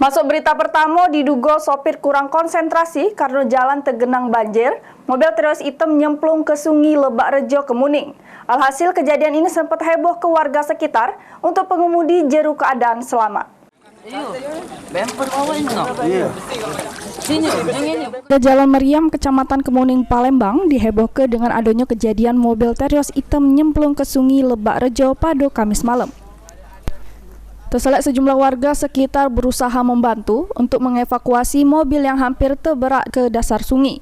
Masuk berita pertama, diduga sopir kurang konsentrasi karena jalan tergenang banjir, mobil Terios hitam nyemplung ke Sungai Lebak Rejo, Kemuning. Alhasil kejadian ini sempat heboh ke warga sekitar untuk pengemudi jeru keadaan selamat. Jalan Meriam, Kecamatan Kemuning, Palembang dihebohkan dengan adanya kejadian mobil Terios hitam nyemplung ke Sungai Lebak Rejo pada Kamis malam. Terselek sejumlah warga sekitar berusaha membantu untuk mengevakuasi mobil yang hampir terberak ke dasar sungai.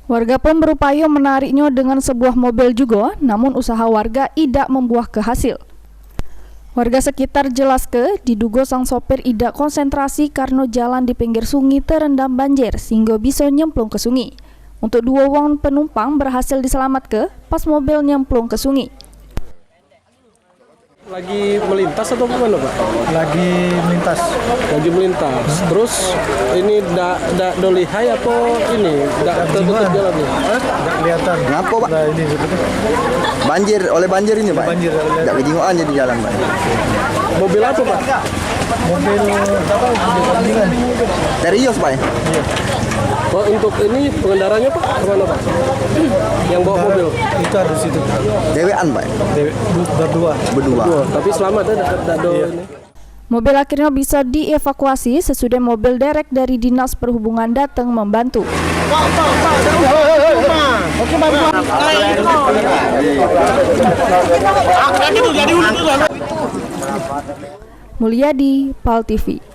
Warga pun berupaya menariknya dengan sebuah mobil juga, namun usaha warga tidak membuah hasil. Warga sekitar jelas diduga sang sopir tidak konsentrasi karena jalan di pinggir sungai terendam banjir sehingga bisa nyemplung ke sungai. Untuk dua orang penumpang berhasil diselamatkan pas mobil nyemplung ke sungai. Lagi melintas atau gimana, Pak? Lagi melintas. Lagi melintas. Terus ini dak dolihai apa ini? Dak tertutup jalannya? Nggak kelihatan. Kenapa, Pak? Nah, ini sebetulnya. Banjir, oleh banjir ini, Pak? Banjir. Nggak kejingoan jadi jalan, Pak. Mobil apa, Pak? Mobil apa? Mobil tandingan. Terios, Pak, ya? Iya. Oh, untuk ini pengendaranya, Pak? Kemana, Pak? Yang bawa mobil? Itu ada di situ. Dewean, Pak. Berdua. Berdua. Tapi selamat ya, dak do Iya. ini. Mobil akhirnya bisa dievakuasi sesudah mobil derek dari Dinas Perhubungan datang membantu. Mulyadi, PAL TV.